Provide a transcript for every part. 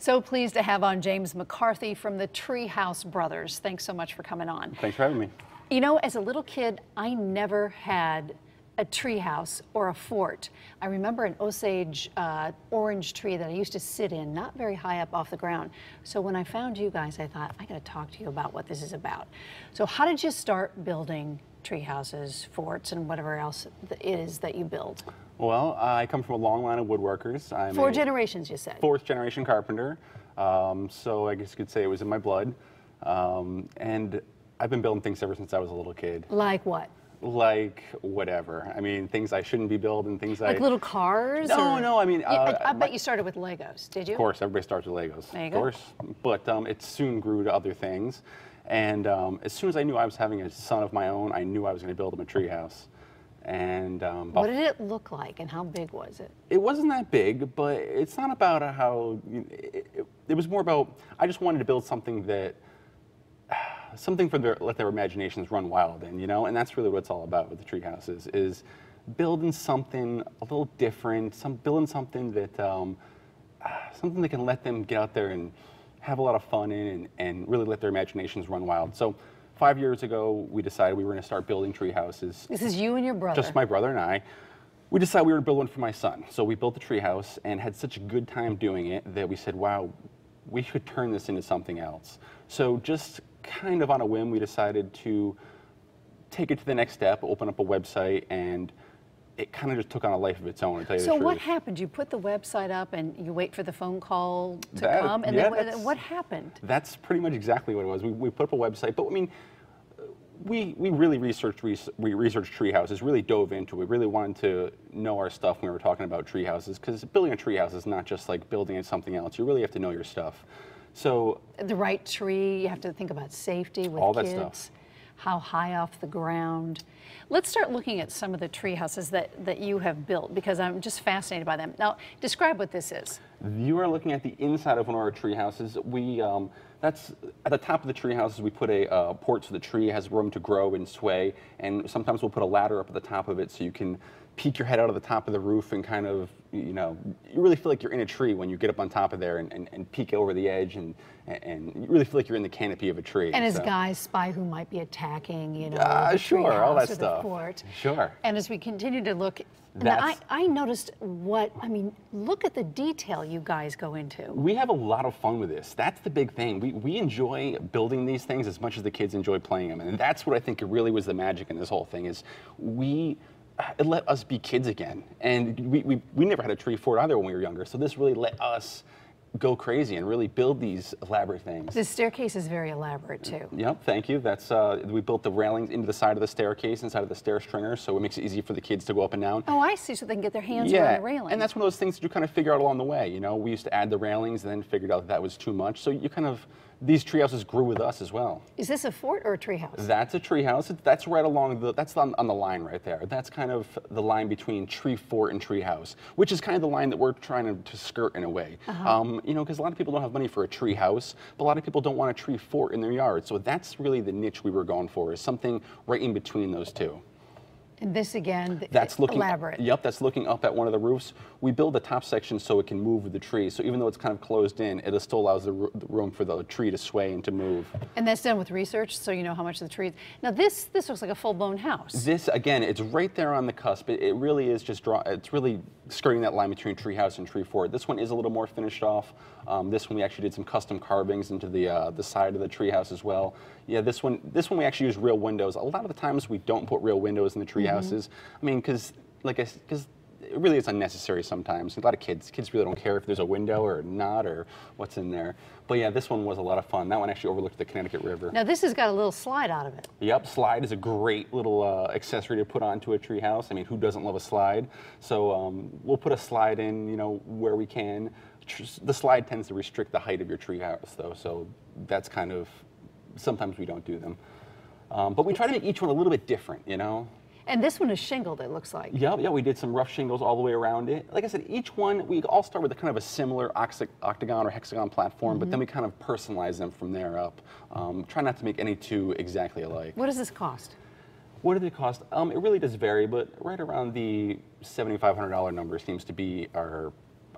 So pleased to have on James McCarthy from the Treehouse brothers. Thanks so much for coming on. Thanks for having me. You know, as a little kid, I never had a treehouse or a fort. I remember an Osage orange tree that I used to sit in, not very high up off the ground. So when I found you guys, I thought, I gotta talk to you about what this is about. So how did you start building tree houses, forts, and whatever else it is that you build? Well, I come from a long line of woodworkers. I'm Four generations, you said. Fourth generation carpenter. So I guess you could say it was in my blood. And I've been building things ever since I was a little kid. Like what? Like whatever. I mean, things I shouldn't be building, things like little cars? No, no, I mean... I bet you started with Legos, did you? Of course, everybody starts with Legos. There you of go. course. But it soon grew to other things. And as soon as I knew I was having a son of my own, I knew I was going to build him a treehouse. And what did it look like, and how big was it? It wasn't that big, but it's not about how... It was more about, I just wanted to build something that... Something for let their imaginations run wild in, you know? And that's really what it's all about with the treehouses, is building something a little different, building something that can let them get out there and have a lot of fun in and really let their imaginations run wild. So 5 years ago, we decided we were going to start building tree houses. This is you and your brother? Just my brother and I. We decided we were going to build one for my son. So we built the tree house and had such a good time doing it that we said, wow, we should turn this into something else. So just kind of on a whim, we decided to take it to the next step, open up a website, and it kind of just took on a life of its own, to tell you the truth. So what happened? You put the website up and you wait for the phone call to come, and then what happened? That's pretty much exactly what it was. We put up a website, but I mean, we really researched tree houses, really dove into it, really wanted to know our stuff when we were talking about tree houses, because building a tree house is not just like building something else. You really have to know your stuff. So the right tree, you have to think about safety with all kids, that stuff. How high off the ground. Let's start looking at some of the tree houses that you have built, because I'm just fascinated by them. Now, describe what this is. You are looking at the inside of one of our tree houses. That's at the top of the tree houses. We put a port so the tree has room to grow and sway, and sometimes we'll put a ladder up at the top of it so you can peek your head out of the top of the roof and kind of, you know, you really feel like you're in a tree when you get up on top of there and peek over the edge, and you really feel like you're in the canopy of a tree. And as guys spy who might be attacking, you know, the sure, all that stuff. The fort. Sure. And as we continue to look, I noticed look at the detail you guys go into. We have a lot of fun with this. That's the big thing. We enjoy building these things as much as the kids enjoy playing them. And that's what I think really was the magic in this whole thing, is it let us be kids again. And we never had a tree fort either when we were younger, so this really let us go crazy and really build these elaborate things. The staircase is very elaborate too. Yep, thank you. That's we built the railings into the side of the staircase, inside of the stair stringer, so it makes it easy for the kids to go up and down. Oh, I see, so they can get their hands around the railing. And that's one of those things that you kind of figure out along the way. You know, we used to add the railings and then figured out that was too much, so you kind of, these tree houses grew with us as well. Is this a fort or a tree house? That's a tree house. That's right along that's on the line right there. That's kind of the line between tree fort and tree house, which is kind of the line that we're trying to skirt in a way. You know, because a lot of people don't have money for a tree house, but a lot of people don't want a tree fort in their yard. So that's really the niche we were going for, is something right in between those two. And this again, that's looking elaborate. Yep, that's looking up at one of the roofs. We build the top section so it can move with the tree. So even though it's kind of closed in, it still allows the room for the tree to sway and to move. And that's done with research, so you know how much the tree. Now this looks like a full-blown house. This again, it's right there on the cusp. It really is just it's really skirting that line between tree house and tree fort. This one is a little more finished off. This one we actually did some custom carvings into the side of the tree house as well. Yeah, this one we actually use real windows. A lot of the times we don't put real windows in the tree houses. I mean, because it really is unnecessary sometimes. A lot of kids really don't care if there's a window or not or what's in there. But yeah, this one was a lot of fun. That one actually overlooked the Connecticut River. Now this has got a little slide out of it. Yep, slide is a great little accessory to put onto a tree house. I mean, who doesn't love a slide? So we'll put a slide in, you know, where we can. The slide tends to restrict the height of your tree house though, so that's kind of, sometimes we don't do them. But we try to make each one a little bit different, you know? And this one is shingled, it looks like. Yeah, we did some rough shingles all the way around it. Like I said, each one, we all start with a kind of a similar octagon or hexagon platform, but then we kind of personalize them from there up. Try not to make any two exactly alike. What does this cost? What did it cost? It really does vary, but right around the $7,500 number seems to be our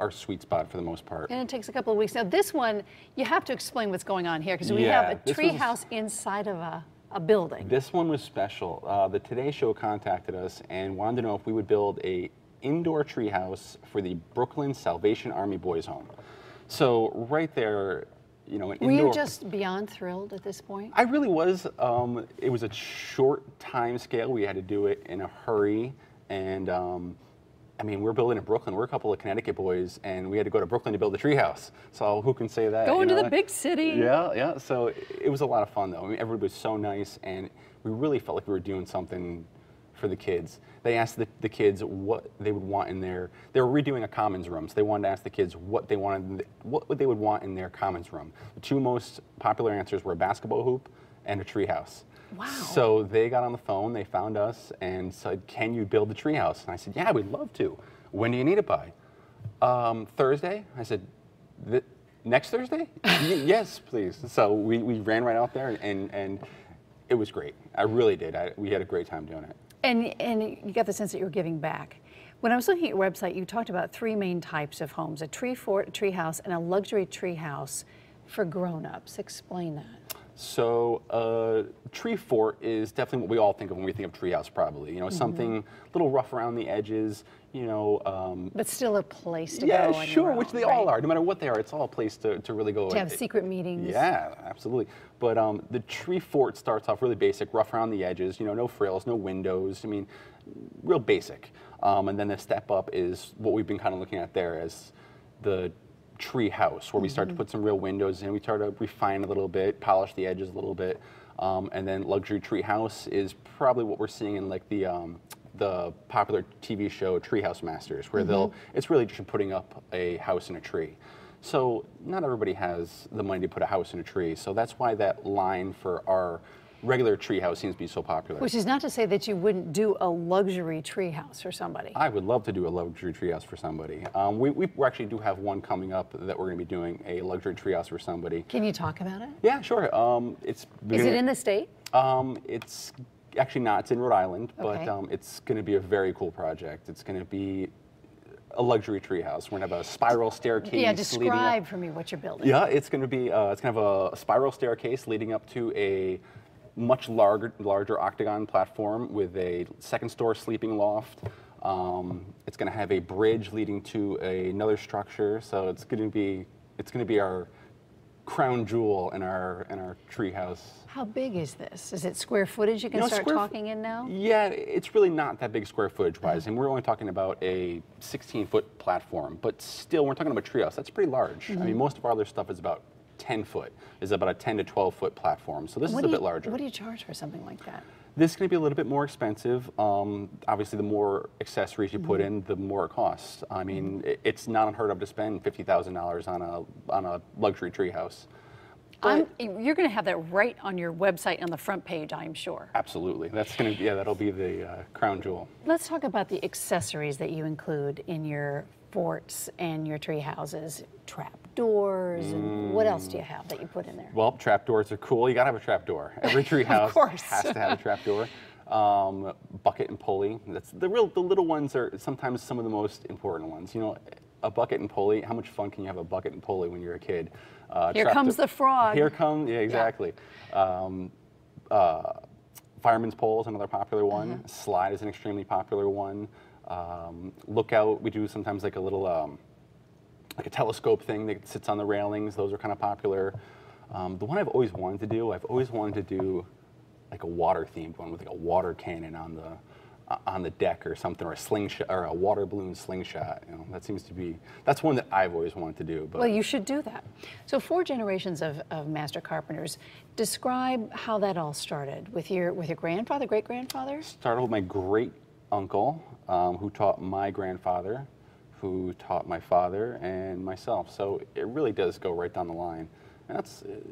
our sweet spot for the most part. And it takes a couple of weeks. Now this one, you have to explain what's going on here, because we have a treehouse inside of a building. This one was special. The Today Show contacted us and wanted to know if we would build a indoor treehouse for the Brooklyn Salvation Army Boys Home. So right there, you know, Were you just beyond thrilled at this point? I really was. It was a short time scale. We had to do it in a hurry, and I mean, we're building in Brooklyn. We're a couple of Connecticut boys, and we had to go to Brooklyn to build a treehouse. So who can say that? Going to the big city. Yeah, yeah. So it was a lot of fun, though. I mean, everybody was so nice, and we really felt like we were doing something for the kids. They asked the kids what they would want in their. They were redoing a commons room, so they wanted to ask the kids what they would want in their commons room. The two most popular answers were a basketball hoop and a treehouse. Wow. So they got on the phone, they found us, and said, "Can you build the treehouse?" And I said, "Yeah, we'd love to. When do you need it by?" Thursday. I said, "Next Thursday?" "Yes, please." So we ran right out there, and it was great. I really did. We had a great time doing it. And you got the sense that you were giving back. When I was looking at your website, you talked about three main types of homes: a tree fort, a tree house, and a luxury tree house for grown-ups. Explain that. So tree fort is definitely what we all think of when we think of treehouse, probably. You know, something a little rough around the edges, you know. But still a place to yeah, go on sure, your which own, they all are. No matter what they are, it's all a place to really go. To have secret meetings. Yeah, absolutely. But the tree fort starts off really basic, rough around the edges, you know, no frills, no windows. I mean, real basic. And then the step up is what we've been kind of looking at there as the tree house, where we start to put some real windows in. We try to refine a little bit, polish the edges a little bit, and then luxury tree house is probably what we're seeing in like the popular TV show Treehouse Masters, where it's really just putting up a house in a tree. So not everybody has the money to put a house in a tree, so that's why that line for our regular treehouse seems to be so popular. Which is not to say that you wouldn't do a luxury treehouse for somebody. I would love to do a luxury treehouse for somebody. We actually do have one coming up that we're going to be doing, a luxury treehouse for somebody. Can you talk about it? Yeah, sure. Is it in the state? It's actually not. It's in Rhode Island, Okay. but it's going to be a very cool project. It's going to be a luxury treehouse. We're going to have a spiral staircase. Yeah, describe for me what you're building. Yeah, it's going to be. It's going to have a spiral staircase leading up to a much larger octagon platform with a second-story sleeping loft. It's going to have a bridge leading to another structure. So it's going to be our crown jewel in our treehouse. How big is this? Is it square footage you can start talking in now? Yeah, it's really not that big square footage-wise, and we're only talking about a 16-foot platform. But still, we're talking about a treehouse. That's pretty large. I mean, most of our other stuff is about 10 foot, is about a 10 to 12 foot platform. So this is a bit larger. What do you charge for something like that? This is going to be a little bit more expensive. Obviously, the more accessories you put in, the more it costs. I mean, it's not unheard of to spend $50,000 on a luxury treehouse. You're going to have that right on your website on the front page, I'm sure. Absolutely. That's going to that'll be the crown jewel. Let's talk about the accessories that you include in your forts and your tree houses. Trapdoors, and what else do you have that you put in there? Well, trapdoors are cool. You got to have a trapdoor. Every tree house has to have a trapdoor. Bucket and pulley. That's the little ones are sometimes some of the most important ones. You know, a bucket and pulley. How much fun can you have a bucket and pulley when you're a kid? Here comes the frog. Here comes, yeah, exactly. Yeah. Fireman's pole is another popular one. Slide is an extremely popular one. Lookout, we do sometimes like a little, like a telescope thing that sits on the railings. Those are kind of popular. The one I've always wanted to do, like a water-themed one with like a water cannon on the deck or something, or a slingshot, or a water balloon slingshot. You know, that's one that I've always wanted to do. But well, you should do that. So 4 generations of master carpenters. Describe how that all started with your grandfather, great-grandfather? Started with my great uncle, who taught my grandfather, who taught my father and myself. So it really does go right down the line. And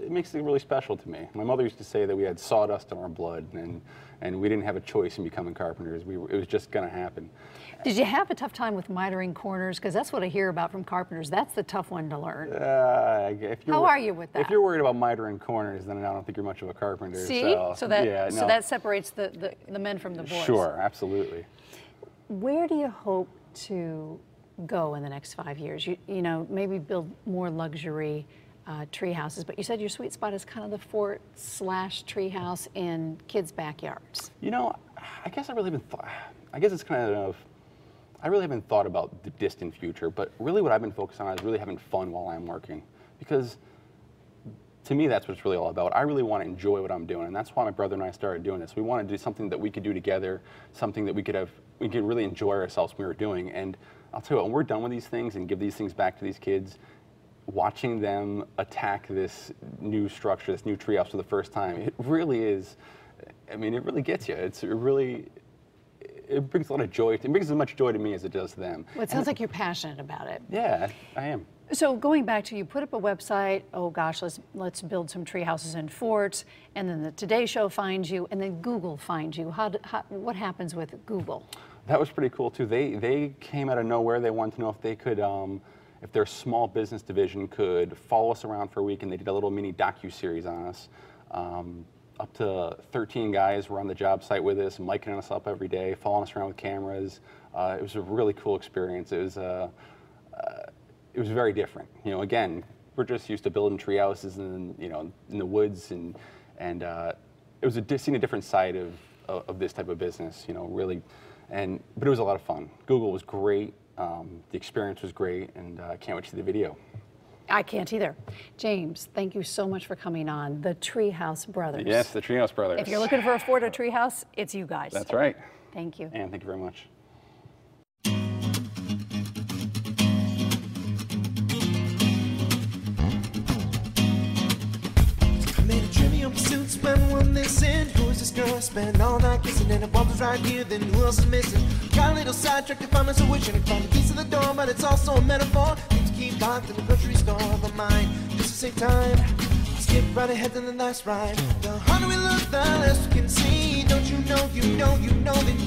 it makes it really special to me. My mother used to say that we had sawdust in our blood, and we didn't have a choice in becoming carpenters. It was just going to happen. Did you have a tough time with mitering corners? Because that's what I hear about from carpenters. That's the tough one to learn. How are you with that? If you're worried about mitering corners, then I don't think you're much of a carpenter. See? So that separates the men from the boys. Sure, absolutely. Where do you hope to go in the next 5 years? You know, maybe build more luxury tree houses, but you said your sweet spot is kind of the fort / tree house in kids' backyards. You know, I guess I really haven't thought, I guess it's kind of, I really haven't thought about the distant future, but really what I've been focused on is really having fun while I'm working, because to me, that's what it's really all about. I really want to enjoy what I'm doing, and that's why my brother and I started doing this. We want to do something that we could do together, something that we could really enjoy ourselves when we were doing. And I'll tell you what, when we're done with these things and give these things back to these kids, watching them attack this new structure, this new treehouse for the first time, it really is, I mean, it really gets you. It brings a lot of joy. It brings as much joy to me as it does to them. Well, it sounds like you're passionate about it. Yeah, I am. So going back to, you put up a website, oh gosh, let's build some tree houses and forts, and then the Today Show finds you, and then Google finds you. What happens with Google? That was pretty cool too. They came out of nowhere. They wanted to know if they could, if their small business division could follow us around for a week, and they did a little mini docu-series on us. Up to 13 guys were on the job site with us, micing us up every day, following us around with cameras. It was a really cool experience. It was very different. You know, again, we're just used to building tree houses in the woods, and it was seeing a different side of this type of business. You know, really, but it was a lot of fun. Google was great. The experience was great, and I can't wait to see the video. I can't either. James, thank you so much for coming on. The Treehouse Brothers. Yes, the Treehouse Brothers. If you're looking for a fort or treehouse, it's you guys. That's right. Thank you. And thank you very much. When one they send, who is this girl? Spend all night kissing, and if one was right here, then who else is missing? Got a little sidetracked if I'm a wishing to find the keys to the door, but it's also a metaphor. Things keep locked in the grocery store, but mine just to save time. Skip right ahead to the last ride. The harder we look, the less we can see. Don't you know, that